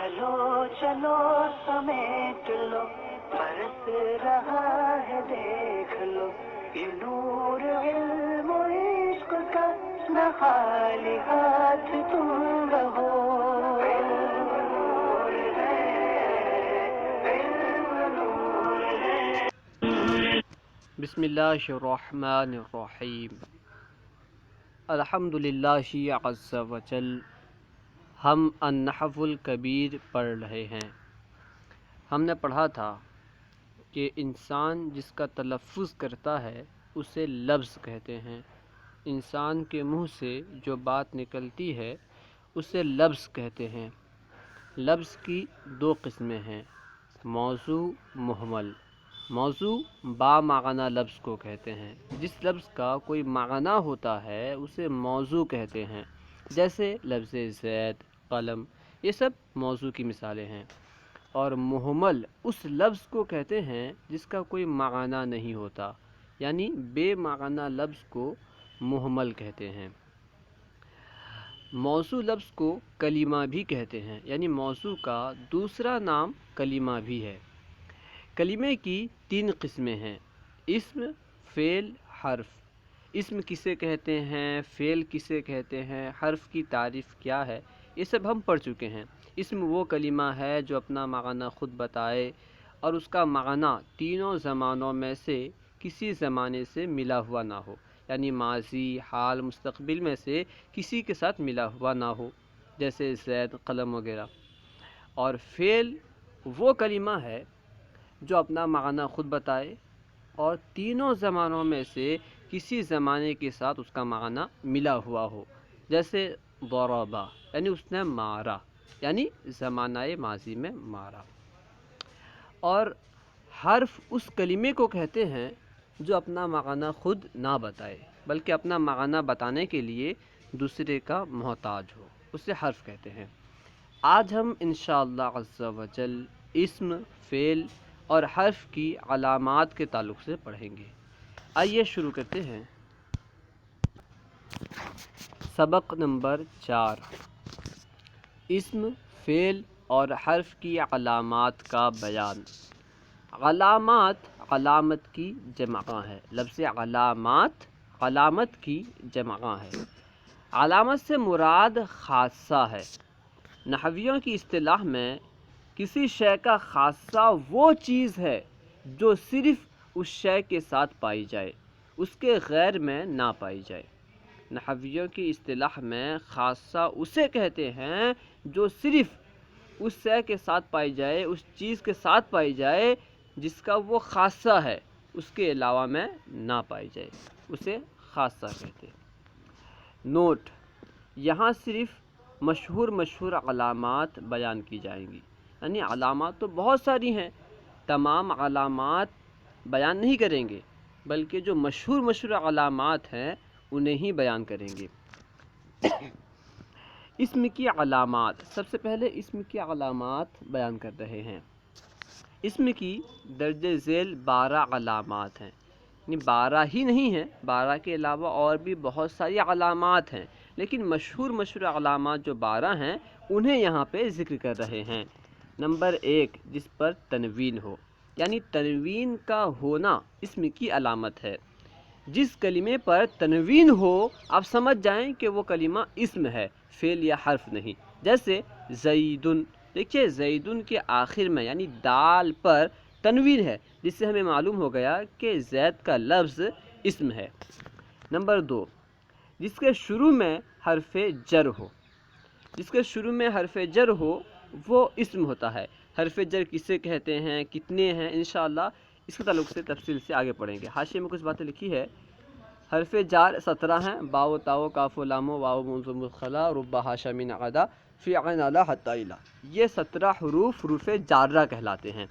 چلو چلو سمیٹ لو، برس رہا ہے دیکھ لو، یہ نور علم و عشق کا، نہ خالی ہاتھ تم رہو۔ بسم اللہ الرحمن الرحیم۔ الحمد للہ عز وجل۔ ہم النحو الکبیر پڑھ رہے ہیں۔ ہم نے پڑھا تھا کہ انسان جس کا تلفظ کرتا ہے اسے لفظ کہتے ہیں، انسان کے منہ سے جو بات نکلتی ہے اسے لفظ کہتے ہیں۔ لفظ کی دو قسمیں ہیں، موضوع، مہمل۔ موضوع با معنی لفظ کو کہتے ہیں، جس لفظ کا کوئی معنی ہوتا ہے اسے موضوع کہتے ہیں، جیسے لفظ زید، قلم، یہ سب موضوع کی مثالیں ہیں۔ اور مہمل اس لفظ کو کہتے ہیں جس کا کوئی معنی نہیں ہوتا، یعنی بے معنی لفظ کو مہمل کہتے ہیں۔ موضوع لفظ کو کلمہ بھی کہتے ہیں، یعنی موضوع کا دوسرا نام کلمہ بھی ہے۔ کلمے کی تین قسمیں ہیں، اسم، فعل، حرف۔ اسم کسے کہتے ہیں، فعل کسے کہتے ہیں، حرف کی تعریف کیا ہے، یہ سب ہم پڑھ چکے ہیں۔ اسم وہ کلمہ ہے جو اپنا معنی خود بتائے اور اس کا معنی تینوں زمانوں میں سے کسی زمانے سے ملا ہوا نہ ہو، یعنی ماضی، حال، مستقبل میں سے کسی کے ساتھ ملا ہوا نہ ہو، جیسے زید، قلم وغیرہ۔ اور فعل وہ کلمہ ہے جو اپنا معنی خود بتائے اور تینوں زمانوں میں سے کسی زمانے کے ساتھ اس کا معنی ملا ہوا ہو، جیسے ضربا، یعنی اس نے مارا، یعنی زمانہ ماضی میں مارا۔ اور حرف اس کلمے کو کہتے ہیں جو اپنا معنی خود نہ بتائے بلکہ اپنا معنی بتانے کے لیے دوسرے کا محتاج ہو، اسے حرف کہتے ہیں۔ آج ہم انشاءاللہ عز وجل اسم، فعل اور حرف کی علامات کے تعلق سے پڑھیں گے۔ آئیے شروع کرتے ہیں۔ سبق نمبر 4، اسم، فعل اور حرف کی علامات کا بیان۔ علامات علامت کی جمع ہے، لفظ علامات علامت کی جمع ہے۔ علامت سے مراد خاصہ ہے۔ نحویوں کی اصطلاح میں کسی شے کا خاصہ وہ چیز ہے جو صرف اس شے کے ساتھ پائی جائے، اس کے غیر میں نہ پائی جائے۔ نحویوں کی اصطلاح میں خاصہ اسے کہتے ہیں جو صرف اس شے کے ساتھ پائی جائے، اس چیز کے ساتھ پائی جائے جس کا وہ خاصہ ہے، اس کے علاوہ میں نہ پائی جائے، اسے خاصہ کہتے ہیں۔ نوٹ: یہاں صرف مشہور علامات بیان کی جائیں گی، یعنی علامات تو بہت ساری ہیں، تمام علامات بیان نہیں کریں گے بلکہ جو مشہور علامات ہیں انہیں ہی بیان کریں گے۔ اسم کی علامات، سب سے پہلے اسم کی علامات بیان کر رہے ہیں۔ اسم کی درج ذیل 12 علامات ہیں، یعنی 12 ہی نہیں ہیں، 12 کے علاوہ اور بھی بہت ساری علامات ہیں، لیکن مشہور علامات جو 12 ہیں انہیں یہاں پہ ذکر کر رہے ہیں۔ نمبر 1، جس پر تنوین ہو، یعنی تنوین کا ہونا اسم کی علامت ہے۔ جس کلمے پر تنوین ہو آپ سمجھ جائیں کہ وہ کلمہ اسم ہے، فعل یا حرف نہیں، جیسے زیدن۔ دیکھیے زیدن کے آخر میں یعنی دال پر تنوین ہے، جس سے ہمیں معلوم ہو گیا کہ زید کا لفظ اسم ہے۔ نمبر 2، جس کے شروع میں حرف جر ہو، جس کے شروع میں حرف جر ہو وہ اسم ہوتا ہے۔ حرف جر کسے کہتے ہیں، کتنے ہیں، انشاءاللہ اس کے تعلق سے تفصیل سے آگے پڑھیں گے۔ حاشیے میں کچھ باتیں لکھی ہے۔ حرف جار 17 ہیں، باو تاو کاف و لام واو منظم الخلا رب حاشا من عدا فی عین علا حتی الا، یہ 17 حروف جارہ کہلاتے ہیں۔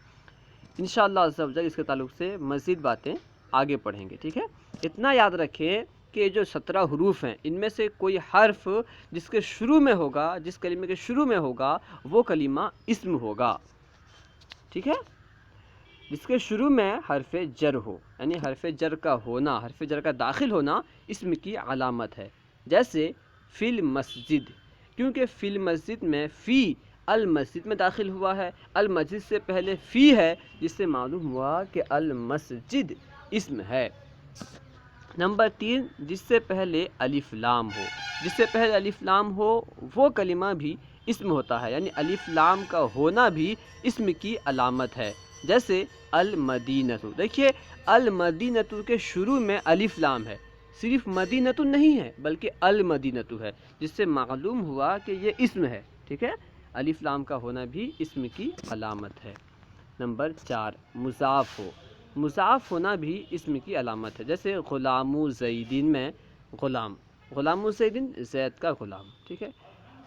انشاءاللہ عز و جل اس کے تعلق سے مزید باتیں آگے پڑھیں گے، ٹھیک ہے۔ اتنا یاد رکھیں کہ جو 17 حروف ہیں ان میں سے کوئی حرف جس کے شروع میں ہوگا، جس کلمے کے شروع میں ہوگا وہ کلمہ اسم ہوگا، ٹھیک ہے۔ جس کے شروع میں حرف جر ہو، یعنی حرف جر کا ہونا، حرف جر کا داخل ہونا اسم کی علامت ہے، جیسے فی المسجد، کیونکہ فی المسجد میں فی المسجد میں داخل ہوا ہے، المسجد سے پہلے فی ہے جس سے معلوم ہوا کہ المسجد اسم ہے۔ نمبر 3، جس سے پہلے الف لام ہو، جس سے پہلے الف لام ہو وہ کلمہ بھی اسم ہوتا ہے، یعنی الف لام کا ہونا بھی اسم کی علامت ہے، جیسے المدینۃ۔ دیکھیے المدینۃ کے شروع میں الف لام ہے، صرف مدینۃ نہیں ہے بلکہ المدینۃ ہے، جس سے معلوم ہوا کہ یہ اسم ہے، ٹھیک ہے، الف لام کا ہونا بھی اسم کی علامت ہے۔ نمبر 4، مضاف ہو، مضاف ہونا بھی اسم کی علامت ہے، جیسے غلام زیدین میں غلام، غلام زیدین زید کا غلام، ٹھیک ہے۔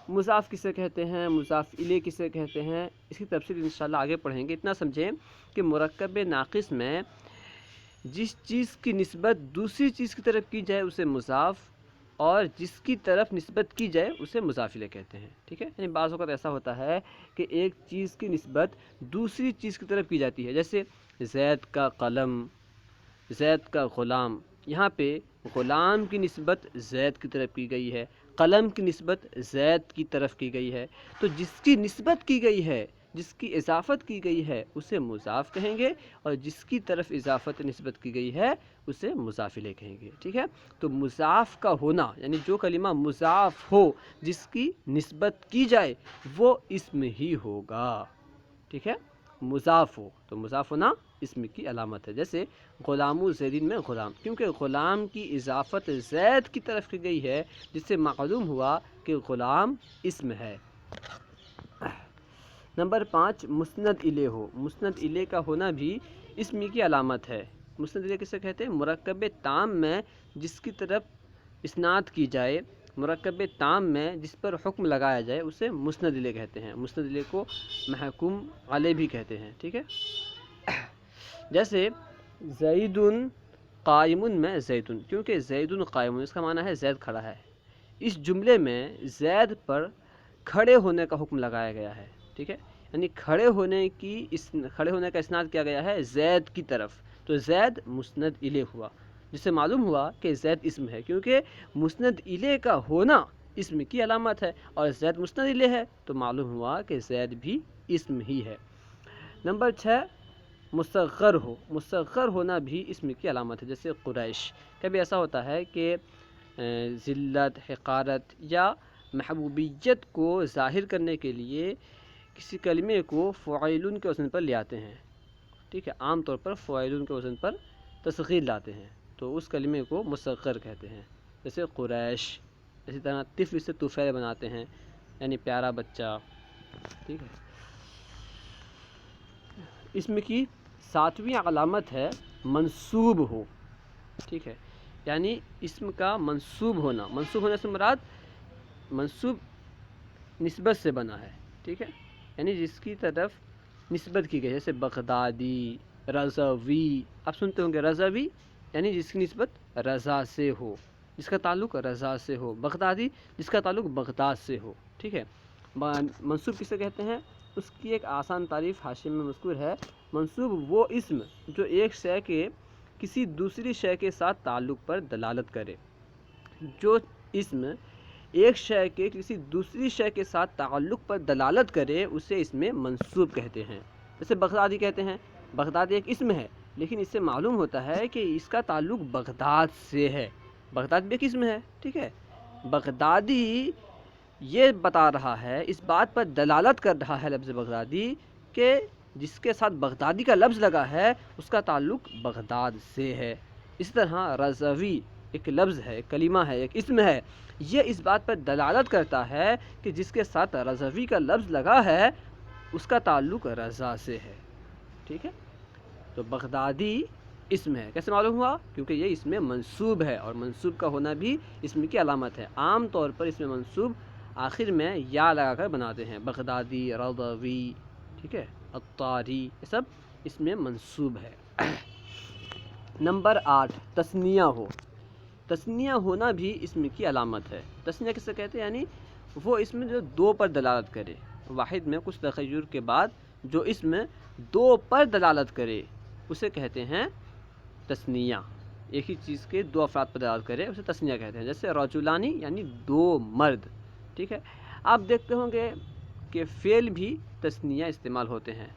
مضاف کسے کہتے ہیں، مضاف الیہ کسے کہتے ہیں، اس کی تفصیل انشاءاللہ آگے پڑھیں گے۔ اتنا سمجھیں کہ مرکب ناقص میں جس چیز کی نسبت دوسری چیز کی طرف کی جائے اسے مضاف، اور جس کی طرف نسبت کی جائے اسے مضاف الیہ کہتے ہیں، ٹھیک ہے۔ یعنی بعض اوقات ایسا ہوتا ہے کہ ایک چیز کی نسبت دوسری چیز کی طرف کی جاتی ہے، جیسے زید کا قلم، زید کا غلام، یہاں پہ غلام کی نسبت زید کی طرف کی گئی ہے، قلم کی نسبت زید کی طرف کی گئی ہے، تو جس کی نسبت کی گئی ہے، جس کی اضافت کی گئی ہے اسے مضاف کہیں گے، اور جس کی طرف اضافت نسبت کی گئی ہے اسے مضاف الیہ کہیں گے، ٹھیک ہے۔ تو مضاف کا ہونا یعنی جو کلمہ مضاف ہو جس کی نسبت کی جائے وہ اسم ہی ہوگا، ٹھیک ہے، مضاف ہو تو مضاف ہونا اسم کی علامت ہے، جیسے غلام زیدین میں غلام، کیونکہ غلام کی اضافت زید کی طرف کی گئی ہے جس سے معلوم ہوا کہ غلام اسم ہے۔ نمبر 5، مسند الیہ ہو، مسند الیہ کا ہونا بھی اسم کی علامت ہے۔ مسند الیہ کسے کہتے ہیں، مرکب تام میں جس کی طرف اسناد کی جائے، مرکب تام میں جس پر حکم لگایا جائے اسے مسند الیہ کہتے ہیں، مسند الیہ کو محکوم علیہ بھی کہتے ہیں، ٹھیک ہے۔ جیسے زید قائم میں زیدن، کیونکہ زید قائم اس کا معنی ہے زید کھڑا ہے، اس جملے میں زید پر کھڑے ہونے کا حکم لگایا گیا ہے، ٹھیک ہے، یعنی کھڑے ہونے کا اسناد کیا گیا ہے زید کی طرف، تو زید مسند الیہ ہوا، جس سے معلوم ہوا کہ زید اسم ہے، کیونکہ مسند الیہ کا ہونا اسم کی علامت ہے، اور زید مسند الیہ ہے تو معلوم ہوا کہ زید بھی اسم ہی ہے۔ نمبر 6، مصغر ہو، مصغر ہونا بھی اسم کی علامت ہے، جیسے قریش۔ کبھی ایسا ہوتا ہے کہ ذلت، حقارت یا محبوبیت کو ظاہر کرنے کے لیے کسی کلمے کو فعیلن کے وزن پر لے آتے ہیں، ٹھیک ہے، عام طور پر فعیلن کے وزن پر تصغیر لاتے ہیں تو اس کلمے کو مصغر کہتے ہیں، جیسے قریش۔ اسی طرح طفل سے طفیل بناتے ہیں، یعنی پیارا بچہ، ٹھیک ہے۔ اسم کی 7ویں علامت ہے منصوب ہو، ٹھیک ہے، یعنی اسم کا منصوب ہونا، منصوب ہونے سے مراد منصوب نسبت سے بنا ہے، ٹھیک ہے، یعنی جس کی طرف نسبت کی گئی، جیسے بغدادی، رضوی، آپ سنتے ہوں گے رضوی یعنی جس کی نسبت رضا سے ہو، جس کا تعلق رضا سے ہو، بغدادی جس کا تعلق بغداد سے ہو، ٹھیک ہے۔ منصوب کسے کہتے ہیں، اس کی ایک آسان تعریف حاشیے میں مذکور ہے، منصوب وہ اسم جو ایک شے کے کسی دوسری شے کے ساتھ تعلق پر دلالت کرے، جو اسم ایک شے کے کسی دوسری شے کے ساتھ تعلق پر دلالت کرے اسے اس میں منصوب کہتے ہیں۔ جیسے بغدادی کہتے ہیں، بغداد ایک اسم ہے لیکن اس سے معلوم ہوتا ہے کہ اس کا تعلق بغداد سے ہے، بغداد بھی ایک اسم ہے، ٹھیک ہے، بغدادی یہ بتا رہا ہے، اس بات پر دلالت کر رہا ہے لفظ بغدادی کہ جس کے ساتھ بغدادی کا لفظ لگا ہے اس کا تعلق بغداد سے ہے۔ اسی طرح رضوی ایک لفظ ہے، ایک کلمہ ہے، ایک اسم ہے، یہ اس بات پر دلالت کرتا ہے کہ جس کے ساتھ رضوی کا لفظ لگا ہے اس کا تعلق رضا سے ہے، ٹھیک ہے۔ تو بغدادی اسم ہے، کیسے معلوم ہوا، کیونکہ یہ اس میں منصوب ہے، اور منصوب کا ہونا بھی اسم کی علامت ہے۔ عام طور پر اس میں منصوب آخر میں یا لگا کر بناتے ہیں، بغدادی، رضوی، ٹھیک ہے، عطاری، یہ سب اس میں منصوب ہے۔ نمبر 8، تثنیہ ہو، تثنیہ ہونا بھی اسم کی علامت ہے۔ تثنیہ کسے کہتے ہیں، یعنی وہ اسم جو دو پر دلالت کرے، واحد میں کچھ تغیر کے بعد جو اسم دو پر دلالت کرے اسے کہتے ہیں تثنیہ، ایک ہی چیز کے دو افراد پر دلالت کرے اسے تثنیہ کہتے ہیں، جیسے رجلانی یعنی دو مرد، ٹھیک ہے۔ آپ دیکھتے ہوں گے کہ فعل بھی تثنیہ استعمال ہوتے ہیں۔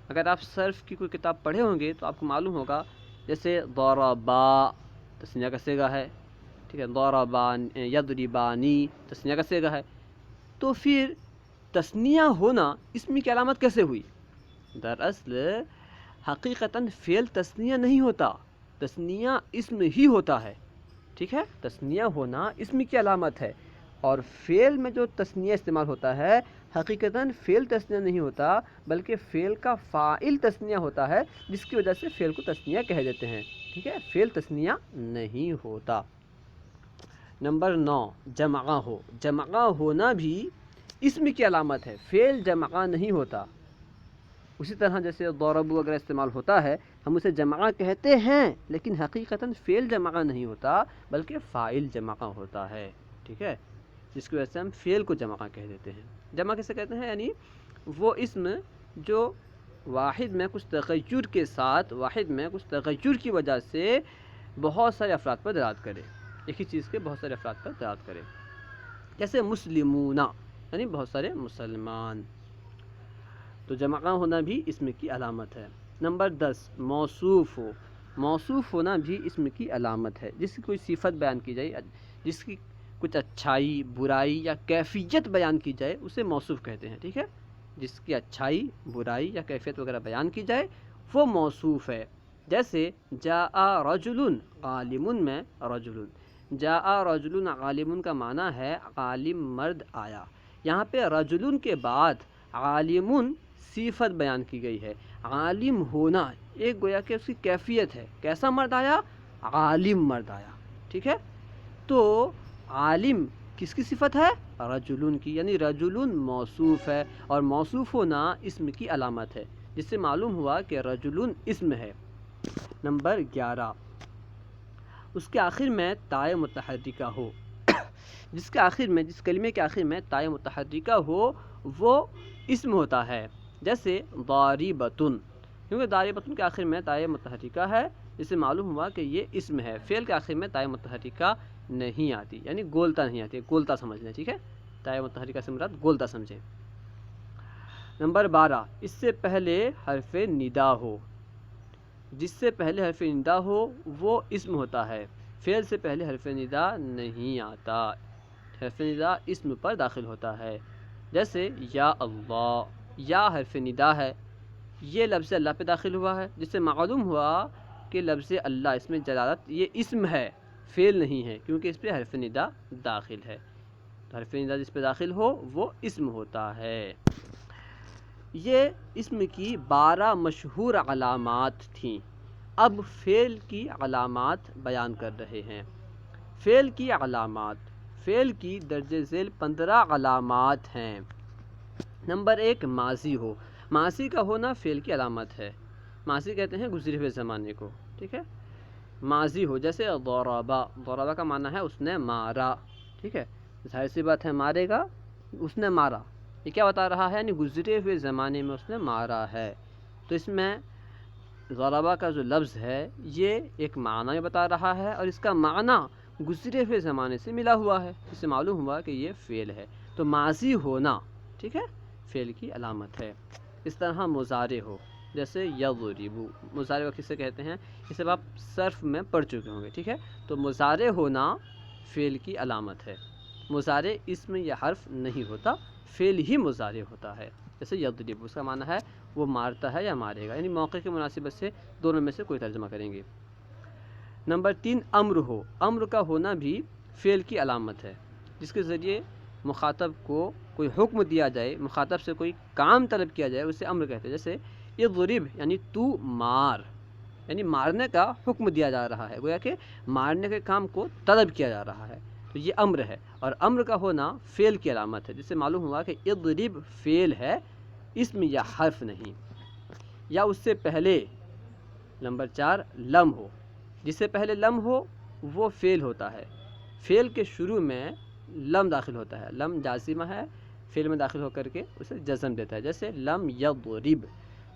اگر آپ صرف کی کوئی کتاب پڑھے ہوں گے تو آپ کو معلوم ہوگا، جیسے ضربا تثنیہ کا صیغہ ہے، ٹھیک ہے، ضربان یضربانی تثنیہ کا صیغہ ہے، تو پھر تثنیہ ہونا اسم کی علامت کیسے ہوئی؟ دراصل حقیقتاً فعل تثنیہ نہیں ہوتا، تثنیہ اسم ہی ہوتا ہے، ٹھیک ہے، تثنیہ ہونا اسم کی علامت ہے، اور فعل میں جو تثنیہ استعمال ہوتا ہے حقیقتاً فعل تثنیہ نہیں ہوتا، بلکہ فعل کا فاعل تثنیہ ہوتا ہے، جس کی وجہ سے فعل کو تثنیہ کہہ دیتے ہیں، ٹھیک ہے، فعل تثنیہ نہیں ہوتا۔ نمبر 9، جمع ہو، جمع ہونا بھی اسم کی علامت ہے، فعل جمع نہیں ہوتا۔ اسی طرح جیسے ضرب وغیرہ استعمال ہوتا ہے، ہم اسے جمع کہتے ہیں لیکن حقیقتاً فعل جمع نہیں ہوتا بلکہ فاعل جمع ہوتا ہے، ٹھیک ہے، جس کی وجہ سے ہم فعل کو جمع کہہ دیتے ہیں۔ جمع کیسے کہتے ہیں؟ یعنی وہ اسم جو واحد میں کچھ تغیر کے ساتھ، واحد میں کچھ تغیر کی وجہ سے بہت سارے افراد پر دلالت کرے، ایک ہی چیز کے بہت سارے افراد پر دلالت کرے، جیسے مسلمون یعنی بہت سارے مسلمان، تو جمع ہونا بھی اسم کی علامت ہے۔ نمبر 10، موصوف ہو، موصوف ہونا بھی اسم کی علامت ہے، جس کی کوئی صفت بیان کی جائے، جس کی کچھ اچھائی، برائی یا کیفیت بیان کی جائے، اسے موصوف کہتے ہیں، ٹھیک ہے، جس کی اچھائی، برائی یا کیفیت وغیرہ بیان کی جائے وہ موصوف ہے۔ جیسے جاء رجل، عالم میں رجل، جاء رجل عالم کا معنی ہے عالم مرد آیا، یہاں پہ رجل کے بعد عالم صفت بیان کی گئی ہے، عالم ہونا ایک گویا کہ اس کی کیفیت ہے، کیسا مرد آیا؟ عالم مرد آیا، ٹھیک ہے، تو عالم کس کی صفت ہے؟ رجل کی، یعنی رجل موصوف ہے، اور موصوف ہونا اسم کی علامت ہے، جس سے معلوم ہوا کہ رجل اسم ہے۔ نمبر 11، اس کے آخر میں تاء متحرکہ ہو، جس کے آخر میں، جس کلمے کے آخر میں تاء متحرکہ ہو وہ اسم ہوتا ہے، جیسے ضاربۃ، کیونکہ ضاربۃ کے آخر میں تاء متحرکہ ہے، جس سے معلوم ہوا کہ یہ اسم ہے، فعل کے آخر میں تاء متحرکہ نہیں آتی، یعنی گولتا نہیں آتی، گولتا سمجھ لیں، ٹھیک ہے، تاء متحرکہ سے مراد گولتا سمجھیں۔ نمبر 12، اس سے پہلے حرف ندا ہو، جس سے پہلے حرف ندا ہو وہ اسم ہوتا ہے، فعل سے پہلے حرف ندا نہیں آتا، حرف ندا اسم پر داخل ہوتا ہے، جیسے یا اللہ، یا حرف ندا ہے، یہ لفظ اللہ پہ داخل ہوا ہے، جس سے معلوم ہوا کہ لفظ اللہ، اس میں جلالت، یہ اسم ہے، فعل نہیں ہے، کیونکہ اس پہ حرف ندا داخل ہے، تو حرف ندا جس پہ داخل ہو وہ اسم ہوتا ہے۔ یہ اسم کی 12 مشہور علامات تھیں، اب فعل کی علامات بیان کر رہے ہیں۔ فعل کی علامات، فعل کی درجہ ذیل 15 علامات ہیں۔ نمبر 1، ماضی ہو، ماضی کا ہونا فعل کی علامت ہے، ماضی کہتے ہیں گزرے ہوئے زمانے کو، ٹھیک ہے، ماضی ہو، جیسے ضربا، ضربا کا معنی ہے اس نے مارا، ٹھیک ہے، ظاہر سی بات ہے مارے گا، اس نے مارا، یہ کیا بتا رہا ہے؟ یعنی گزرے ہوئے زمانے میں اس نے مارا ہے، تو اس میں ضربا کا جو لفظ ہے یہ ایک معنی بتا رہا ہے، اور اس کا معنی گزرے ہوئے زمانے سے ملا ہوا ہے، اس سے معلوم ہوا کہ یہ فعل ہے، تو ماضی ہونا، ٹھیک ہے، فعل کی علامت ہے۔ اس طرح مضارع ہو، جیسے یضرب، مضارع کسے کہتے ہیں؟ اسے آپ صرف میں پڑھ چکے ہوں گے، ٹھیک ہے، تو مضارع ہونا فعل کی علامت ہے، مضارع اسم یا حرف نہیں ہوتا، فعل ہی مضارع ہوتا ہے، جیسے یضرب، اس کا معنی ہے وہ مارتا ہے یا مارے گا، یعنی موقع کی مناسبت سے دونوں میں سے کوئی ترجمہ کریں گے۔ نمبر 3، امر ہو، امر کا ہونا بھی فعل کی علامت ہے، جس کے ذریعے مخاطب کو کوئی حکم دیا جائے، مخاطب سے کوئی کام طلب کیا جائے، اسے امر کہتے ہیں، جیسے اضرب یعنی تو مار، یعنی مارنے کا حکم دیا جا رہا ہے، گویا کہ مارنے کے کام کو طلب کیا جا رہا ہے، تو یہ امر ہے، اور امر کا ہونا فعل کی علامت ہے، جس سے معلوم ہوا کہ اضرب فعل ہے، اسم یا حرف نہیں، یا اس سے پہلے۔ نمبر 4، لم ہو، جس سے پہلے لم ہو وہ فعل ہوتا ہے، فعل کے شروع میں لم داخل ہوتا ہے، لم جازمہ ہے، فعل میں داخل ہو کر کے اسے جزم دیتا ہے، جیسے لم یضرب،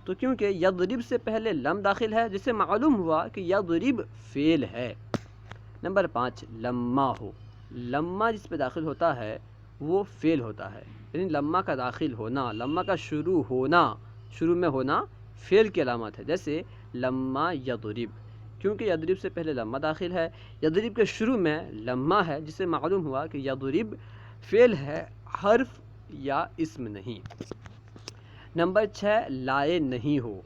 تو کیونکہ یضرب سے پہلے لم داخل ہے، جس سے معلوم ہوا کہ یضرب فعل ہے۔ نمبر 5، لما ہو، لما جس پہ داخل ہوتا ہے وہ فعل ہوتا ہے، یعنی لما کا داخل ہونا، لما کا شروع ہونا، شروع میں ہونا فعل کی علامت ہے. جیسے لما یضرب، کیونکہ یضرب سے پہلے لما داخل ہے، یضرب کے شروع میں لما ہے، جس سے معلوم ہوا کہ یضرب فعل ہے، حرف یا اسم نہیں. نمبر 6 لائے نہیں ہو،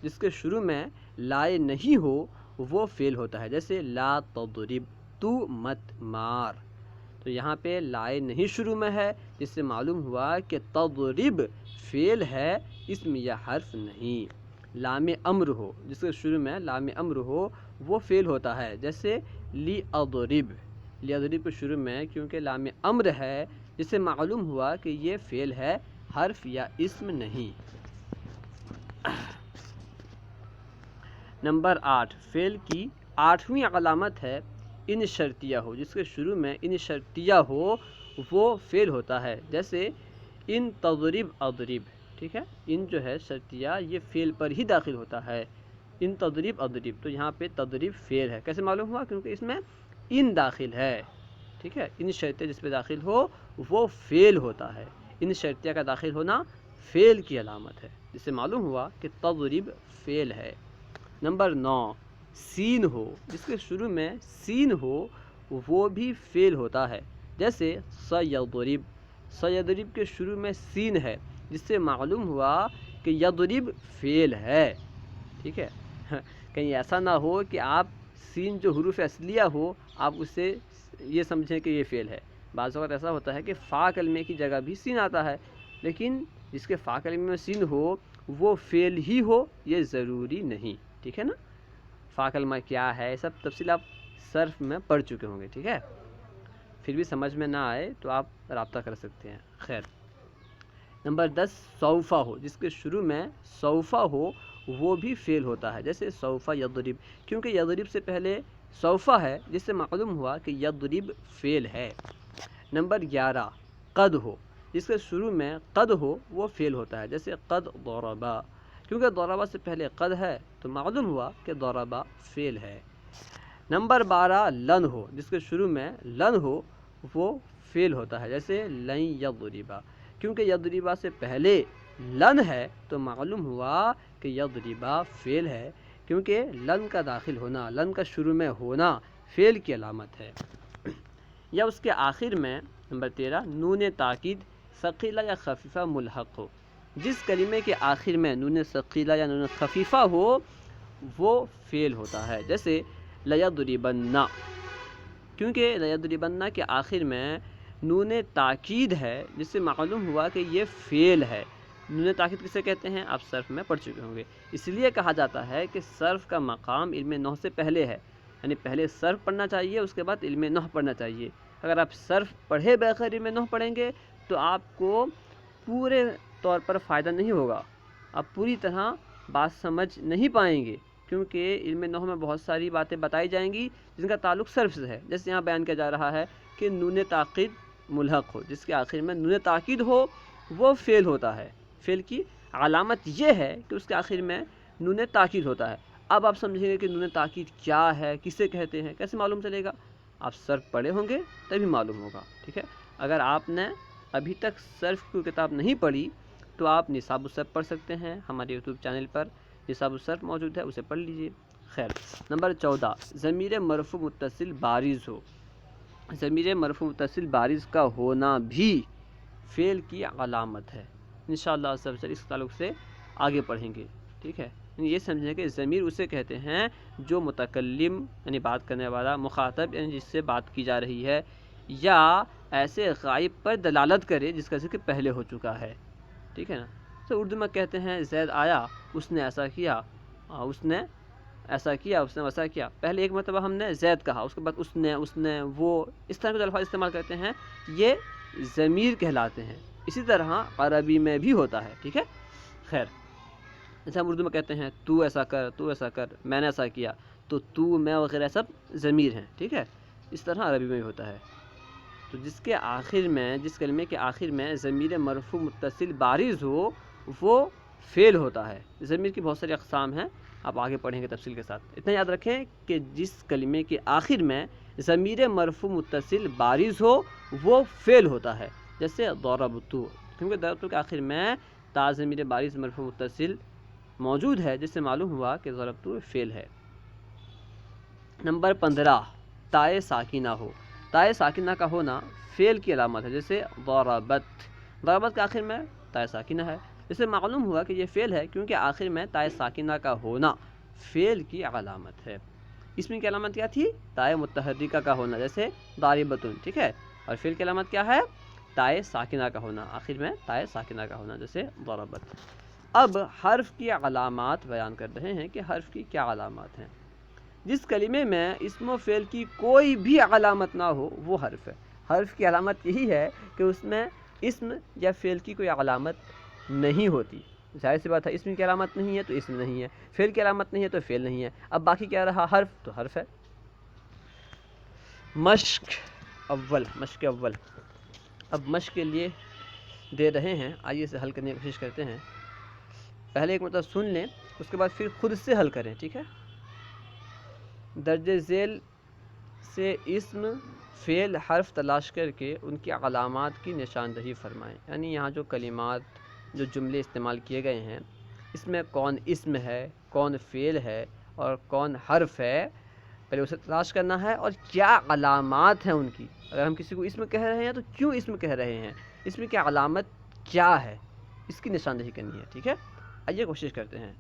جس کے شروع میں لائے نہیں ہو وہ فعل ہوتا ہے. جیسے لا تضرب، تو مت مار. تو یہاں پہ لائے نہیں شروع میں ہے، جس سے معلوم ہوا کہ تضرب فعل ہے، اسم یا حرف نہیں. لام امر ہو، جس کے شروع میں لام امر ہو وہ فعل ہوتا ہے. جیسے لی اضرب، لی اضرب کے شروع میں کیونکہ لام امر ہے، جس سے معلوم ہوا کہ یہ فعل ہے، حرف یا اسم نہیں. نمبر 8 فعل کی 8ویں علامت ہے ان شرطیہ ہو، جس کے شروع میں ان شرطیہ ہو وہ فعل ہوتا ہے. جیسے ان تضرب اضرب، ٹھیک ہے، ان جو ہے شرطیہ یہ فعل پر ہی داخل ہوتا ہے. ان تضرب اضرب، تو یہاں پہ تضرب فعل ہے. کیسے معلوم ہوا؟ کیونکہ اس میں ان داخل ہے، ٹھیک ہے. ان شرطیہ جس پہ داخل ہو وہ فعل ہوتا ہے. ان شرطیہ کا داخل ہونا فعل کی علامت ہے، جس سے معلوم ہوا کہ تضرب فعل ہے. نمبر 9 سین ہو، جس کے شروع میں سین ہو وہ بھی فعل ہوتا ہے. جیسے سیضرب، سیضرب کے شروع میں سین ہے، جس سے معلوم ہوا کہ یضرب فعل ہے، ٹھیک ہے. کہیں ایسا نہ ہو کہ آپ سین جو حروف اصلیہ ہو آپ اسے یہ سمجھیں کہ یہ فعل ہے. بعض اوقات ایسا ہوتا ہے کہ فا کلمے کی جگہ بھی سین آتا ہے، لیکن جس کے فا کلمے میں سین ہو وہ فعل ہی ہو یہ ضروری نہیں، ٹھیک ہے نا. فا کلمہ کیا ہے سب تفصیل آپ صرف میں پڑھ چکے ہوں گے، ٹھیک ہے. پھر بھی سمجھ میں نہ آئے تو آپ رابطہ کر سکتے ہیں. خیر. نمبر 10 سوفا ہو، جس کے شروع میں سوفا ہو وہ بھی فعل ہوتا ہے. جیسے سوفا یضرب، کیونکہ یضرب سے پہلے سوفا ہے، جس سے معلوم ہوا کہ یضرب فعل ہے. نمبر 11 قد ہو، جس کے شروع میں قد ہو وہ فعل ہوتا ہے. جیسے قد ضربا، کیونکہ ضربا سے پہلے قد ہے تو معلوم ہوا کہ ضربا فعل ہے. نمبر 12 لن ہو، جس کے شروع میں لن ہو وہ فعل ہوتا ہے. جیسے لن یضربا، کیونکہ یضربا سے پہلے لن ہے تو معلوم ہوا کہ یضربا فعل ہے، کیونکہ لن کا داخل ہونا، لن کا شروع میں ہونا فعل کی علامت ہے. یا اس کے آخر میں نمبر 13 نون تاکید ثقیلہ یا خفیفہ ملحق ہو، جس کلمے کے آخر میں نون ثقیلہ یا نون خفیفہ ہو وہ فعل ہوتا ہے. جیسے لیضربن، کیونکہ لیضربن کے آخر میں نون تاکید ہے، جس سے معلوم ہوا کہ یہ فعل ہے. نون تاکید کسے کہتے ہیں آپ صرف میں پڑھ چکے ہوں گے. اس لیے کہا جاتا ہے کہ صرف کا مقام علم نحو سے پہلے ہے، یعنی پہلے صرف پڑھنا چاہیے اس کے بعد علم نحو پڑھنا چاہیے. اگر آپ صرف پڑھے بغیر علم نحو پڑھیں گے تو آپ کو پورے طور پر فائدہ نہیں ہوگا، آپ پوری طرح بات سمجھ نہیں پائیں گے، کیونکہ علم نحو میں بہت ساری باتیں بتائی جائیں گی جن کا تعلق صرف سے ہے. جیسے یہاں بیان کیا جا رہا ہے کہ نون تاکید ملحق ہو، جس کے آخر میں نون تاکید ہو وہ فعل ہوتا ہے. فعل کی علامت یہ ہے کہ اس کے آخر میں نون تاکید ہوتا ہے. اب آپ سمجھیں گے کہ نون تاکید کیا ہے، کسے کہتے ہیں، کیسے معلوم چلے گا؟ آپ صرف پڑھے ہوں گے تبھی معلوم ہوگا، ٹھیک ہے. اگر آپ نے ابھی تک صرف کی کتاب نہیں پڑھی تو آپ نصاب الصرف پڑھ سکتے ہیں. ہمارے یوٹیوب چینل پر نصاب الصرف موجود ہے، اسے پڑھ لیجئے. خیر. نمبر 14 ضمیر مرفوع متصل بارز ہو، ضمیر مرفوع متصل بارز کا ہونا بھی فعل کی علامت ہے. انشاءاللہ سب سے اس تعلق سے آگے پڑھیں گے، ٹھیک ہے. یہ سمجھیں کہ ضمیر اسے کہتے ہیں جو متکلم یعنی بات کرنے والا، مخاطب یعنی جس سے بات کی جا رہی ہے، یا ایسے غائب پر دلالت کرے جس کا ذکر پہلے ہو چکا ہے، ٹھیک ہے نا. تو اردو میں کہتے ہیں زید آیا، اس نے ایسا کیا، اس نے ایسا کیا، اس نے ویسا کیا. پہلے ایک مرتبہ ہم نے زید کہا، اس کے بعد اس نے وہ، اس طرح کے الفاظ استعمال کرتے ہیں، یہ ضمیر کہلاتے ہیں. اسی طرح عربی میں بھی ہوتا ہے، ٹھیک ہے. خیر. جیسے ہم اردو میں کہتے ہیں تو ایسا کر، تو ایسا کر، میں نے ایسا کیا، تو تو، میں وغیرہ سب ضمیر ہیں، ٹھیک ہے. اس طرح عربی میں بھی ہوتا ہے. تو جس کے آخر میں، جس کلمے کے آخر میں ضمیر مرفوع متصل بارز ہو وہ فعل ہوتا ہے. ضمیر کی بہت ساری اقسام ہیں، آپ آگے پڑھیں گے تفصیل کے ساتھ. اتنا یاد رکھیں کہ جس کلمے کے آخر میں ضمیر مرفوع متصل بارز ہو وہ فعل ہوتا ہے. جیسے ضربتو، کیونکہ ضربتو کے آخر میں تا ضمیر بارز مرفوع متصل موجود ہے، جس سے معلوم ہوا کہ ضربتو فعل ہے۔ نمبر 15 تائے ساکنہ ہو۔ تائے ساکنہ کا ہونا فعل کی علامت ہے، جیسے ضربت، ضربت کے آخر میں تائے ساکنہ ہے، اس سے معلوم ہوا کہ یہ فعل ہے کیونکہ آخر میں تائے ساکنہ کا ہونا فعل کی علامت ہے۔ اسم کی علامت کیا تھی؟ تائے متحرکہ کا ہونا، جیسے ضاربۃ، ٹھیک ہے، اور فعل کی علامت کیا ہے؟ تائے ساکنہ کا ہونا، آخر میں تائے ساکنہ کا ہونا، جیسے ضربت۔ اب حرف کی علامات بیان کر رہے ہیں کہ حرف کی کیا علامات ہیں۔ جس کلمے میں اسم و فعل کی کوئی بھی علامت نہ ہو وہ حرف ہے۔ حرف کی علامت یہی ہے کہ اس میں اسم یا فعل کی کوئی علامت نہیں ہوتی۔ ظاہر سی بات ہے، اسم کی علامت نہیں ہے تو اسم نہیں ہے، فعل کی علامت نہیں ہے تو فعل نہیں ہے، اب باقی کیا رہا؟ حرف، تو حرف ہے۔ مشق اول، مشق اول، اب مشق کے لیے دے رہے ہیں، آئیے اسے حل کرنے کی کوشش کرتے ہیں۔ پہلے ایک مرتبہ سن لیں، اس کے بعد پھر خود سے حل کریں، ٹھیک ہے۔ درج ذیل سے اسم، فعل، حرف تلاش کر کے ان کی علامات کی نشاندہی فرمائیں، یعنی یہاں جو کلمات، جو جملے استعمال کیے گئے ہیں، اس میں کون اسم ہے، کون فعل ہے اور کون حرف ہے، پہلے اسے تلاش کرنا ہے، اور کیا علامات ہیں ان کی۔ اگر ہم کسی کو اسم کہہ رہے ہیں تو کیوں اسم کہہ رہے ہیں، اسم کی علامت کیا ہے، اس کی نشاندہی کرنی ہے، ٹھیک ہے۔ آئیے کوشش کرتے ہیں۔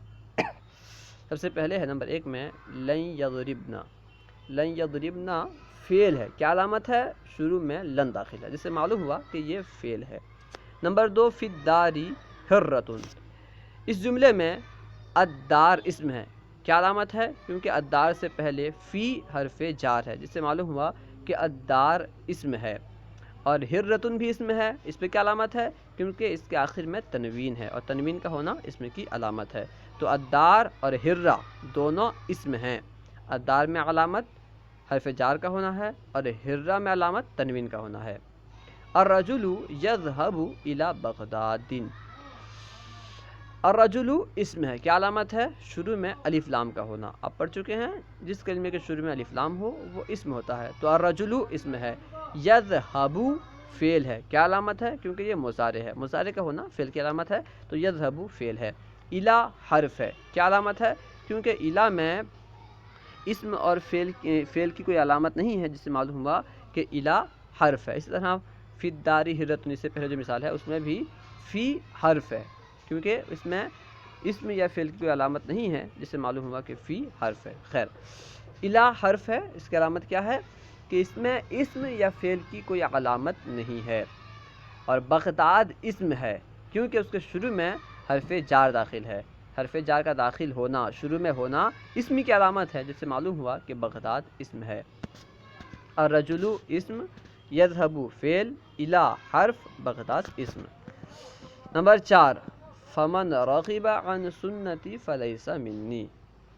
سب سے پہلے ہے نمبر 1 میں لن یضربنا، لن یضربنا فعل ہے، کیا علامت ہے؟ شروع میں لن داخل ہے، جس سے معلوم ہوا کہ یہ فعل ہے۔ نمبر 2 فی الدار حرۃ، اس جملے میں الدار اسم ہے، کیا علامت ہے؟ کیونکہ الدار سے پہلے فی حرف جار ہے، جس سے معلوم ہوا کہ الدار اسم ہے، اور حرۃ بھی اسم ہے، اس پہ کیا علامت ہے؟ کیونکہ اس کے آخر میں تنوین ہے، اور تنوین کا ہونا اسم کی علامت ہے، تو الدار اور حرہ دونوں اسم ہیں۔ الدار میں علامت حرف جار کا ہونا ہے، اور حرہ میں علامت تنوین کا ہونا ہے۔ الرجل یذهب الی بغداد، الرجل اسم ہے، کیا علامت ہے؟ شروع میں الف لام کا ہونا، آپ پڑھ چکے ہیں جس کلمے کے شروع میں الف لام ہو وہ اسم ہوتا ہے، تو الرجل اسم ہے۔ یذهب فعل ہے، کیا علامت ہے؟ کیونکہ یہ مضارع ہے، مضارع کا ہونا فعل کی علامت ہے، تو یذهب فعل ہے۔ الی حرف ہے، کیا علامت ہے؟ کیونکہ الی میں اسم اور فعل کی کوئی علامت نہیں ہے، جس سے معلوم ہوا کہ الی حرف ہے۔ اسی طرح فی الدار حرۃ، اس سے پہلے جو مثال ہے اس میں بھی فی حرف ہے، کیونکہ اس میں اسم یا فعل کی کوئی علامت نہیں ہے، جس سے معلوم ہوا کہ فی حرف ہے۔ خیر، الی حرف ہے، اس کی علامت کیا ہے؟ کہ اس میں اسم یا فعل کی کوئی علامت نہیں ہے۔ اور بغداد اسم ہے، کیونکہ اس کے شروع میں حرف جار داخل ہے، حرف جار کا داخل ہونا، شروع میں ہونا اسم کی علامت ہے، جس سے معلوم ہوا کہ بغداد اسم ہے۔ الرجل اسم، یذهب فعل، الی حرف، بغداد اسم۔ نمبر 4 فمن رغب عن سنتی فلیس منی،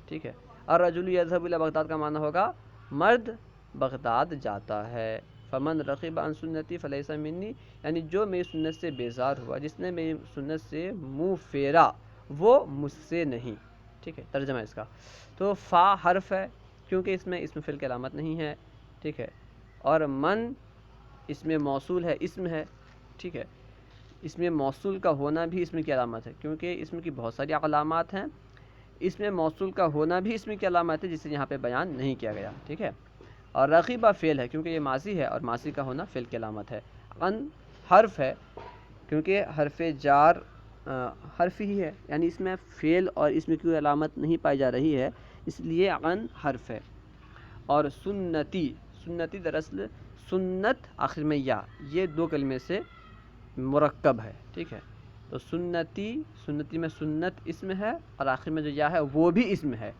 ٹھیک ہے۔ الرجل یذهب الی بغداد کا معنی ہوگا مرد بغداد جاتا ہے۔ فمن رغب عن سنتی فلیس منی، یعنی جو میری سنت سے بیزار ہوا، جس نے میری سنت سے منہ پھیرا، وہ مجھ سے نہیں، ٹھیک ہے۔ ترجمہ اس کا، تو فا حرف ہے، کیونکہ اس میں اسم فعل کی علامت نہیں ہے، ٹھیک ہے، اور من اس میں موصول ہے، اسم ہے، ٹھیک ہے۔ اس میں موصول کا ہونا بھی اسم کی علامت ہے، کیونکہ اسم کی بہت ساری علامات ہیں، اس میں موصول کا ہونا بھی اسم کی علامت ہے، جسے یہاں پہ بیان نہیں کیا گیا، ٹھیک ہے۔ اور رغبہ فعل ہے، کیونکہ یہ ماضی ہے، اور ماضی کا ہونا فعل کی علامت ہے۔ عن حرف ہے، کیونکہ حرف جار حرف ہی ہے، یعنی اس میں فعل اور اس میں کوئی علامت نہیں پائی جا رہی ہے، اس لیے عن حرف ہے۔ اور سنتی، سنتی دراصل سنت آخر میں یا، یہ دو کلمے سے مرکب ہے، ٹھیک ہے۔ تو سنتی، سنتی میں سنت اسم ہے، اور آخر میں جو یا ہے وہ بھی اسم ہے،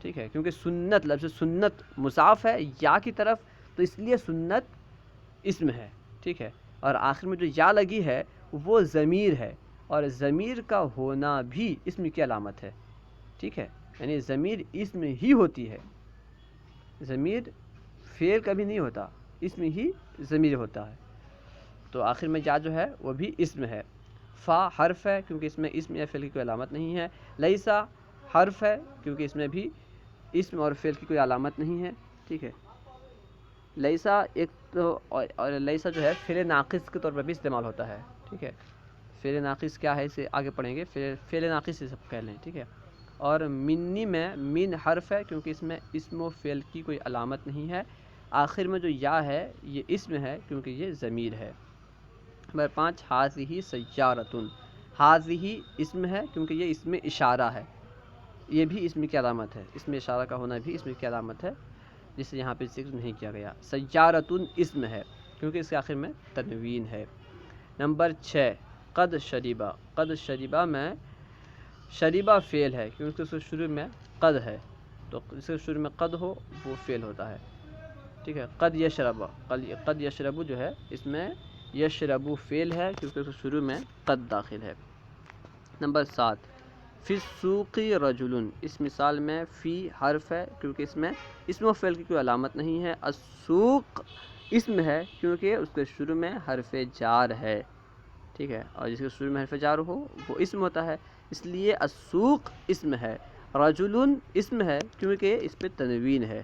ٹھیک ہے، کیونکہ سنت، لفظ سنت مضاف ہے یا کی طرف، تو اس لیے سنت اسم ہے، ٹھیک ہے۔ اور آخر میں جو یا لگی ہے وہ ضمیر ہے، اور ضمیر کا ہونا بھی اسم کی علامت ہے، ٹھیک ہے، یعنی ضمیر اسم ہی ہوتی ہے، ضمیر فعل کبھی نہیں ہوتا، اسم ہی ضمیر ہوتا ہے، تو آخر میں یا جو ہے وہ بھی اسم ہے۔ فا حرف ہے، کیونکہ اس میں اسم یا فعل کی کوئی علامت نہیں ہے۔ لیسا حرف ہے، کیونکہ اس میں بھی اسم اور فعل کی کوئی علامت نہیں ہے، ٹھیک ہے۔ لیسا ایک تو اور لیسا جو ہے فعل ناقص کے طور پر بھی استعمال ہوتا ہے، ٹھیک ہے. فعل ناقص کیا ہے اسے آگے پڑھیں گے، فعل ناقص سے سب کہہ لیں، ٹھیک ہے. اور منی میں من حرف ہے کیونکہ اس میں اسم و فعل کی کوئی علامت نہیں ہے. آخر میں جو یا ہے یہ اسم ہے کیونکہ یہ ضمیر ہے. نمبر 5 حاذہ سیارۃ. حاذہ اسم ہے کیونکہ یہ اسم اشارہ ہے، یہ بھی اسم کی علامت ہے، اسم اشارہ کا ہونا بھی اسم کی علامت ہے جسے یہاں پہ ذکر نہیں کیا گیا. سیارۃ اسم ہے کیونکہ اس کے آخر میں تنوین ہے. نمبر 6 قد شریبہ. قد شریبہ میں شریبہ فعل ہے کیونکہ اس کے شروع میں قد ہے، تو جس کے شروع میں قد ہو وہ فعل ہوتا ہے، ٹھیک ہے. قد یشرب، قد یشرب جو ہے اس میں یشرب فعل ہے کیونکہ اس کے شروع میں قد داخل ہے. نمبر 7 فی السوق رجل. اس مثال میں فی حرف ہے کیونکہ اس میں اسم و فعل کی کوئی علامت نہیں ہے. السوق اسم ہے کیونکہ اس کے شروع میں حرف جار ہے، ٹھیک ہے. اور جس کے شروع میں حرف جار ہو وہ اسم ہوتا ہے، اس لیے السوق اسم ہے. رجل اسم ہے کیونکہ اس پہ تنوین ہے،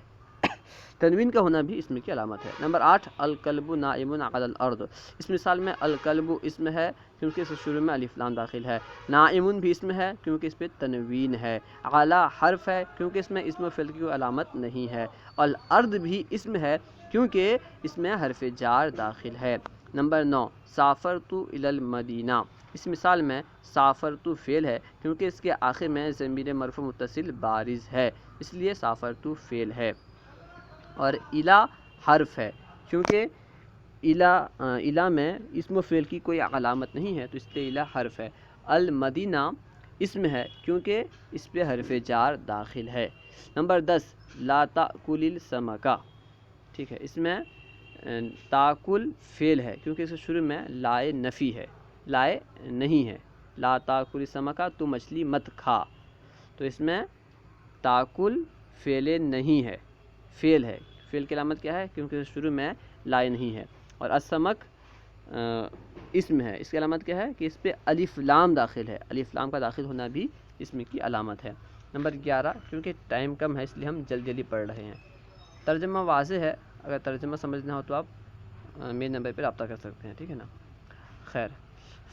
تنوین کا ہونا بھی اسم کی علامت ہے. نمبر 8 الکلب نائم علی الارض. اس مثال میں الکلب اسم ہے کیونکہ اس کے شروع میں الف لام داخل ہے. نائم بھی اسم ہے کیونکہ اس پہ تنوین ہے. علی حرف ہے کیونکہ اس میں اسم و فعل کی کوئی علامت نہیں ہے. الارض بھی اسم ہے کیونکہ اس میں حرف جار داخل ہے. نمبر 9 سافرت الی المدینہ. اس مثال میں سافرت فعل ہے کیونکہ اس کے آخر میں ضمیر مرفوع متصل بارز ہے، اس لیے سافرت فعل ہے. اور الی حرف ہے کیونکہ الی میں اسم و فعل کی کوئی علامت نہیں ہے تو اس لیے الی حرف ہے. المدینہ اسم ہے کیونکہ اس پہ حرف جار داخل ہے. نمبر 10 لا تأکل السمک. ٹھیک ہے، اس میں تاکل فعل ہے کیونکہ اس کے شروع میں لائے نفی ہے، لائے نہیں ہے. لا تاکل السمک، تو مچھلی مت کھا، تو اس میں تاکل فعل نہیں ہے، فعل ہے. فعل کی علامت کیا ہے؟ کیونکہ شروع میں لائے نہیں ہے. اور السمک اسم ہے، اس کی علامت کیا ہے کہ اس پہ الف لام داخل ہے، الف لام کا داخل ہونا بھی اسم کی علامت ہے. نمبر 11 کیونکہ ٹائم کم ہے اس لیے ہم جلدی جلدی پڑھ رہے ہیں. ترجمہ واضح ہے، اگر ترجمہ سمجھنا ہو تو آپ میرے نمبر پہ رابطہ کر سکتے ہیں، ٹھیک ہے نا. خیر،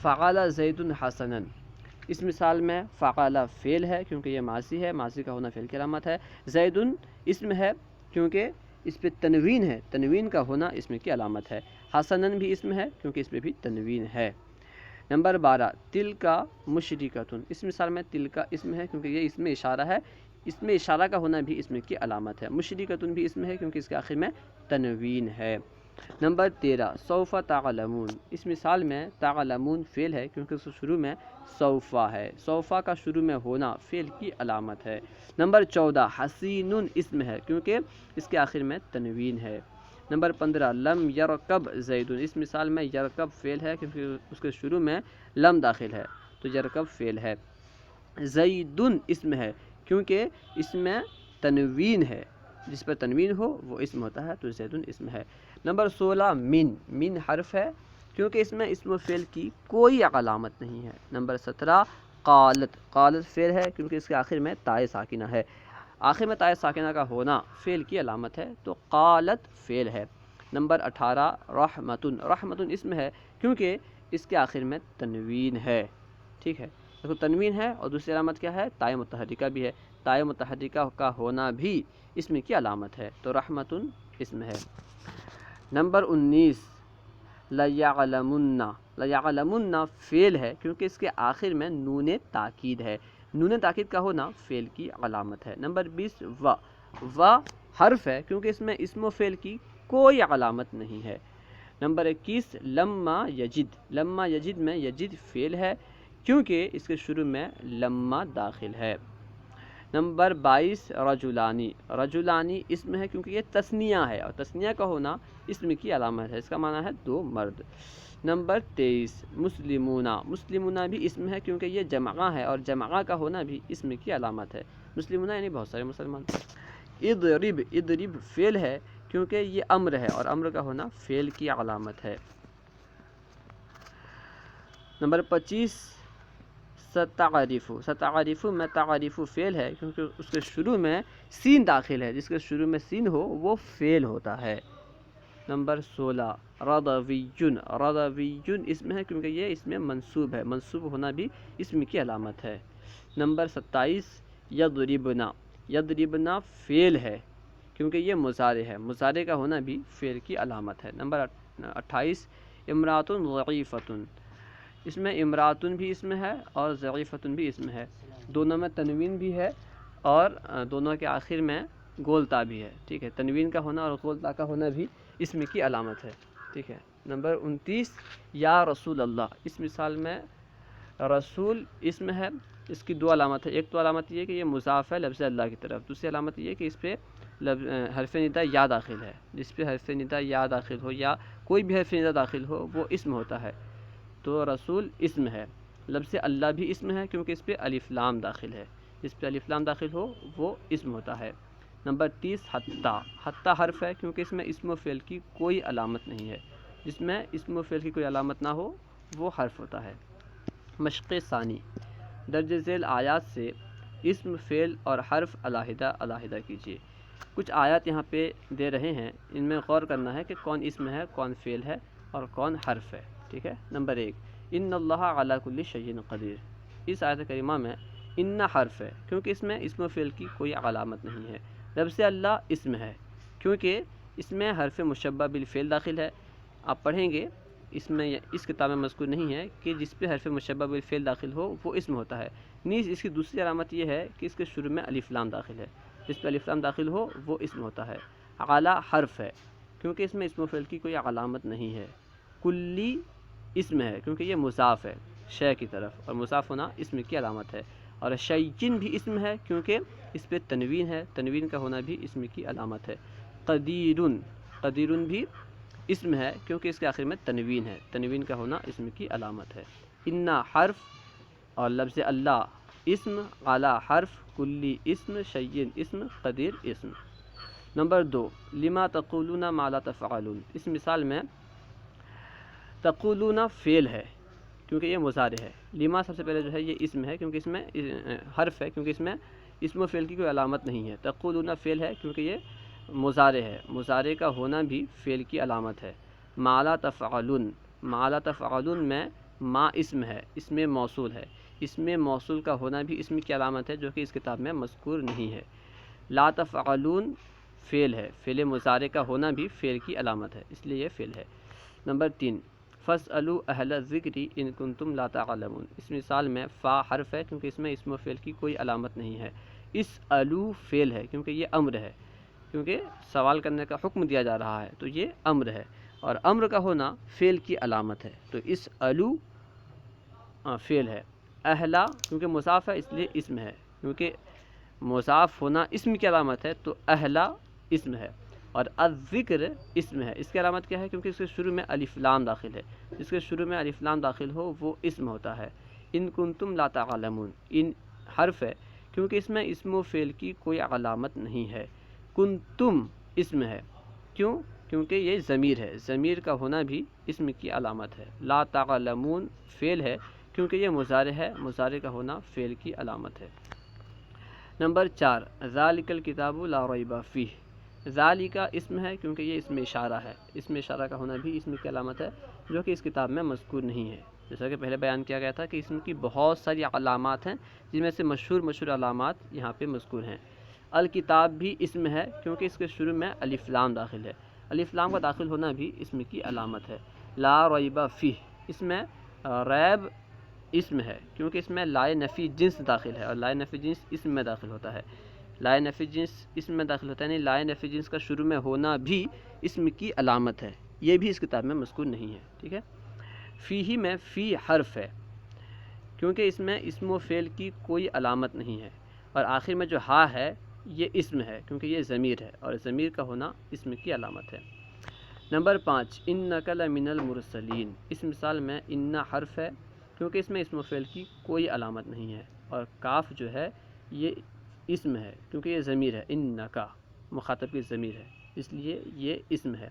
فعل زید حسنا. اس مثال میں فعل فعل ہے کیونکہ یہ ماضی ہے، ماضی کا ہونا فعل کی علامت ہے. زید اسم ہے کیونکہ اس پہ تنوین ہے، تنوین کا ہونا اسم کی علامت ہے. حسنا بھی اسم ہے کیونکہ اس پہ بھی تنوین ہے. نمبر 12 تلک مشرکۃ. اس مثال میں تلک اسم ہے کیونکہ یہ اسم اشارہ ہے، اسم اشارہ کا ہونا بھی اسم کی علامت ہے. مشرکۃ بھی اسم ہے کیونکہ اس کے آخر میں تنوین ہے. نمبر 13 سوف تعلمون. اس مثال میں تعلمون فعل ہے کیونکہ اس شروع میں سوفا ہے، سوفا کا شروع میں ہونا فعل کی علامت ہے. نمبر 14 حسین اسم ہے کیونکہ اس کے آخر میں تنوین ہے. نمبر 15 لم یرکب زید. اس مثال میں یرکب فعل ہے کیونکہ اس کے شروع میں لم داخل ہے تو یرکب فعل ہے. زید اسم ہے کیونکہ اس میں تنوین ہے، جس پر تنوین ہو وہ اسم ہوتا ہے تو زید اسم ہے. نمبر 16 من حرف ہے کیونکہ اس میں اسم و فعل کی کوئی علامت نہیں ہے. نمبر 17 قالت. قالت فعل ہے کیونکہ اس کے آخر میں تائے ساکنہ ہے، آخر میں تائے ساکنہ کا ہونا فعل کی علامت ہے تو قالت فعل ہے. نمبر 18 رحمتن. رحمتن اسم ہے کیونکہ اس کے آخر میں تنوین ہے. ٹھیک ہے، دیکھو تنوین ہے اور دوسری علامت کیا ہے؟ تائے متحرکہ بھی ہے، تائے متحرکہ کا ہونا بھی اسم کی علامت ہے تو رحمتن اسم ہے. نمبر 19 لیعلمن. لیعلمن فعل ہے کیونکہ اس کے آخر میں نون تاکید ہے، نون تاکید کا ہونا فعل کی علامت ہے. نمبر 20 و حرف ہے کیونکہ اس میں اسم و فعل کی کوئی علامت نہیں ہے. نمبر 21 لما یجد. لما یجد میں یجد فعل ہے کیونکہ اس کے شروع میں لما داخل ہے. نمبر 22 رجلانی. رجلانی اسم ہے کیونکہ یہ تثنیہ ہے اور تثنیہ کا ہونا اسم کی علامت ہے، اس کا معنی ہے دو مرد. نمبر 23 مسلمونہ. مسلمونہ بھی اسم ہے کیونکہ یہ جمعہ ہے اور جمعہ کا ہونا بھی اسم کی علامت ہے. مسلمونہ یعنی بہت سارے مسلمان. اضرب. اضرب فعل ہے کیونکہ یہ امر ہے اور امر کا ہونا فعل کی علامت ہے. نمبر 25 ستعرف. ستعرف میں تعریف فعل ہے کیونکہ اس کے شروع میں سین داخل ہے، جس کے شروع میں سین ہو وہ فعل ہوتا ہے. نمبر 16 رضویٌ، رضویٌ اسم ہے کیونکہ یہ اس میں منصوب ہے، منصوب ہونا بھی اسم کی علامت ہے۔ نمبر 27 یضربنا، یضربنا فعل ہے کیونکہ یہ مضارع ہے، مضارع کا ہونا بھی فعل کی علامت ہے۔ نمبر 28 امرأۃ ضعیفۃ، اس میں امرأۃ بھی اسم ہے اور ضعیفۃ بھی اسم ہے، دونوں میں تنوین بھی ہے اور دونوں کے آخر میں گولتا بھی ہے، ٹھیک ہے، تنوین کا ہونا اور گولتا کا ہونا بھی اسم کی علامت ہے، ٹھیک ہے۔ نمبر 29 یا رسول اللہ، اس مثال میں رسول اسم ہے، اس کی دو علامت ہے، ایک تو علامت یہ کہ یہ مضاف ہے لفظ اللہ کی طرف، دوسری علامت یہ کہ اس پہ حرف ندا یا داخل ہے، جس پہ حرف ندا یا داخل ہو یا کوئی بھی حرف ندا داخل ہو وہ اسم ہوتا ہے، تو رسول اسم ہے، لفظ اللہ بھی اسم ہے کیونکہ اس پہ الف لام داخل ہے، جس پہ الف لام داخل ہو وہ اسم ہوتا ہے۔ نمبر 30 حتیٰ، حتیٰ حرف ہے کیونکہ اس میں اسم و فعل کی کوئی علامت نہیں ہے، جس میں اسم و فعل کی کوئی علامت نہ ہو وہ حرف ہوتا ہے۔ مشق ثانی، درج ذیل آیات سے اسم، فعل اور حرف علیحدہ علیحدہ کیجیے۔ کچھ آیات یہاں پہ دے رہے ہیں، ان میں غور کرنا ہے کہ کون اسم ہے، کون فعل ہے اور کون حرف ہے، ٹھیک ہے۔ نمبر 1 ان اللہ علی کل شیء قدیر، اس آیت کریمہ میں ان حرف ہے کیونکہ اس میں اسم و فعل کی کوئی علامت نہیں ہے، لفظ اللہ اسم ہے کیونکہ اس میں حرف مشبہ بالفعل داخل ہے، آپ پڑھیں گے اس میں اس کتاب میں مذکور نہیں ہے کہ جس پہ حرف مشبہ بالفعل داخل ہو وہ اسم ہوتا ہے، نیز اس کی دوسری علامت یہ ہے کہ اس کے شروع میں الف لام داخل ہے، جس پہ الف لام داخل ہو وہ اسم ہوتا ہے۔ اعلیٰ حرف ہے کیونکہ اس میں اسم و فعل کی کوئی علامت نہیں ہے۔ کلی اسم ہے کیونکہ یہ مضاف ہے شے کی طرف اور مضاف ہونا اسم کی علامت ہے، اور شیء بھی اسم ہے کیونکہ اس پہ تنوین ہے، تنوین کا ہونا بھی اسم کی علامت ہے۔ قدیرٌ، قدیرٌ بھی اسم ہے کیونکہ اس کے آخر میں تنوین ہے، تنوین کا ہونا اسم کی علامت ہے۔ انا حرف اور لفظ اللہ اسم، اعلیٰ حرف، کلی اسم، شیء اسم، قدیر اسم۔ نمبر 2 لما تقولون ما لا تفعلون، اس مثال میں تقولون فعل ہے کیونکہ یہ مضارع ہے، لما سب سے پہلے جو ہے یہ اسم ہے کیونکہ اس میں حرف ہے کیونکہ اس میں اسم و فعل کی کوئی علامت نہیں ہے، تقولون فعل ہے کیونکہ یہ مضارع ہے، مضارع کا ہونا بھی فعل کی علامت ہے۔ ما لا تفعلون، ما لا تفعلون میں ما اسم ہے، اسم موصول ہے، اسم موصول کا ہونا بھی اسم کی علامت ہے جو کہ اس کتاب میں مذکور نہیں ہے۔ لا تفعلون فعل ہے، فعل مضارع کا ہونا بھی فعل کی علامت ہے، اس لیے یہ فعل ہے۔ نمبر 3 فاسألوا اہل الذکر ان کنتم لا تعلمون، اس مثال میں فا حرف ہے کیونکہ اس میں اسم و فعل کی کوئی علامت نہیں ہے، اسألوا فعل ہے کیونکہ یہ امر ہے، کیونکہ سوال کرنے کا حکم دیا جا رہا ہے تو یہ امر ہے اور امر کا ہونا فعل کی علامت ہے، تو اسألوا فعل ہے۔ اہلا کیونکہ مضاف ہے اس لیے اسم ہے، کیونکہ مضاف ہونا اسم کی علامت ہے تو اہلا اسم ہے، اور الذکر اسم ہے، اس کی علامت کیا ہے کیونکہ اس کے شروع میں الف لام داخل ہے، جس کے شروع میں الف لام داخل ہو وہ اسم ہوتا ہے۔ ان کنتم لا تعلمون، ان حرف ہے کیونکہ اس میں اسم و فعل کی کوئی علامت نہیں ہے۔ کنتم اسم ہے، کیوں؟ کیونکہ یہ ضمیر ہے، ضمیر کا ہونا بھی اسم کی علامت ہے۔ لا تعلمون فعل ہے کیونکہ یہ مضارع ہے، مضارع کا ہونا فعل کی علامت ہے۔ نمبر 4 ذالک الکتاب لا ریب فیہ، ذالک اسم ہے کیونکہ یہ اسم اشارہ ہے، اسم اشارہ کا ہونا بھی اسم کی علامت ہے جو کہ اس کتاب میں مذکور نہیں ہے، جیسا کہ پہلے بیان کیا گیا تھا کہ اسم کی بہت ساری علامات ہیں جن میں سے مشہور علامات یہاں پہ مذکور ہیں۔ الکتاب بھی اسم ہے کیونکہ اس کے شروع میں الف لام داخل ہے، الف لام کا داخل ہونا بھی اسم کی علامت ہے۔ لا ریب فیہ، اس میں ریب اسم ہے کیونکہ اس میں لائے نفی جنس داخل ہے اور لائے نفی جنس اسم میں داخل ہوتا ہے، لائے نفی جنس اسم میں داخل ہوتا ہے، یعنی لائے نفی جنس کا شروع میں ہونا بھی اسم کی علامت ہے، یہ بھی اس کتاب میں مذکور نہیں ہے، ٹھیک ہے۔ فیہ میں فی حرف ہے کیونکہ اس میں اسم و فعل کی کوئی علامت نہیں ہے، اور آخر میں جو ہا ہے یہ اسم ہے کیونکہ یہ ضمیر ہے اور ضمیر کا ہونا اسم کی علامت ہے۔ نمبر 5 انک لمن المرسلین، اس مثال میں ان حرف ہے کیونکہ اس میں اسم و فعل کی کوئی علامت نہیں ہے، اور کاف جو ہے یہ اسم ہے کیونکہ یہ ضمیر ہے، انکا مخاطب کی ضمیر ہے اس لیے یہ اسم ہے۔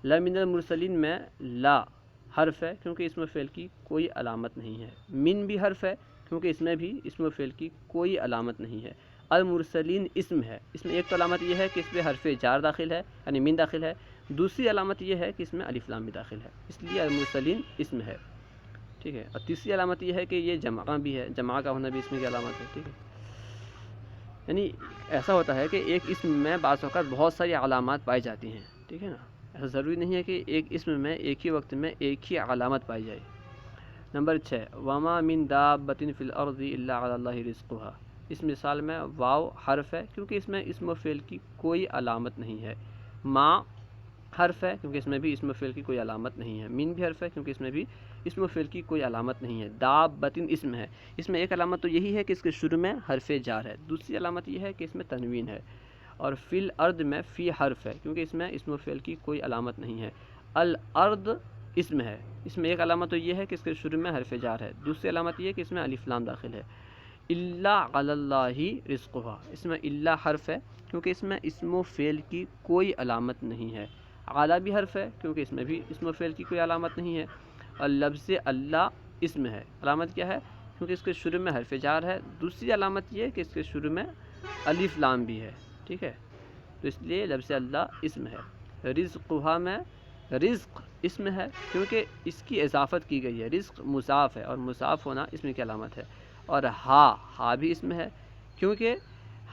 لمن المرسلین میں لا حرف ہے کیونکہ اسم و فعل کی کوئی علامت نہیں ہے، من بھی حرف ہے کیونکہ اس میں بھی اسم و فعل کی کوئی علامت نہیں ہے۔ المرسلین اسم ہے، اس میں ایک تو علامت یہ ہے کہ اس پہ حرف جار داخل ہے یعنی من داخل ہے، دوسری علامت یہ ہے کہ اس میں الف لام بھی داخل ہے، اس لیے المرسلین اسم ہے، ٹھیک ہے۔ اور تیسری علامت یہ ہے کہ یہ جمع بھی ہے، جمع کا ہونا بھی اسم کی علامت ہے، ٹھیک ہے۔ یعنی ایسا ہوتا ہے کہ ایک اسم میں بعض اوقات بہت ساری علامات پائی جاتی ہیں، ٹھیک ہے نا، ایسا ضروری نہیں ہے کہ ایک اسم میں ایک ہی وقت میں ایک ہی علامت پائی جائے۔ نمبر 6 وما من دابۃ فی الارض الا علی اللہ رزقها، اس مثال میں واو حرف ہے کیونکہ اس میں اسم و فعل کی کوئی علامت نہیں ہے، ما حرف ہے کیونکہ اس میں بھی اسم و فعل کی کوئی علامت نہیں ہے، من بھی حرف ہے کیونکہ اس میں بھی اسم و فعل کی کوئی علامت نہیں ہے، دابۃ اسم ہے، اس میں ایک علامت تو یہی ہے کہ اس کے شروع میں حرف جار ہے، دوسری علامت یہ ہے کہ اس میں تنوین ہے، اور فی الارض میں فی حرف ہے کیونکہ اس میں اسم و فعل کی کوئی علامت نہیں ہے، الارض اسم ہے، اس میں ایک علامت تو یہ ہے کہ اس کے شروع میں حرف جار ہے، دوسری علامت یہ ہے کہ اس میں الف لام داخل ہے، الا علی اللہ رزقها، اس میں الا حرف ہے کیونکہ اس میں اسم و فعل کی کوئی علامت نہیں ہے، اعلیٰ بھی حرف ہے کیونکہ اس میں بھی اسم و فعل کی کوئی علامت نہیں ہے، اور لفظ اللہ اسم ہے، علامت کیا ہے کیونکہ اس کے شروع میں حرف جار ہے، دوسری علامت یہ ہے کہ اس کے شروع میں الف لام بھی ہے، ٹھیک ہے، تو اس لیے لفظ اللہ اسم ہے۔ رزقها میں رزق اسم ہے کیونکہ اس کی اضافت کی گئی ہے، رزق مضاف ہے اور مضاف ہونا اسم کی علامت ہے، اور ہا بھی اسم ہے کیونکہ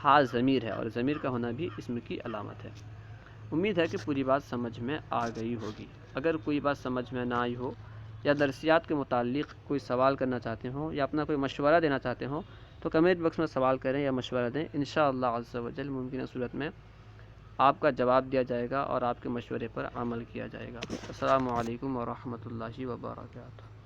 ہا ضمیر ہے اور ضمیر کا ہونا بھی اسم کی علامت ہے۔ امید ہے کہ پوری بات سمجھ میں آ گئی ہوگی، اگر کوئی بات سمجھ میں نہ آئی ہو یا درسیات کے متعلق کوئی سوال کرنا چاہتے ہوں یا اپنا کوئی مشورہ دینا چاہتے ہوں تو کمنٹ باکس میں سوال کریں یا مشورہ دیں، انشاءاللہ عز و جل ممکنہ صورت میں آپ کا جواب دیا جائے گا اور آپ کے مشورے پر عمل کیا جائے گا۔ السلام علیکم ورحمۃ اللہ وبرکاتہ۔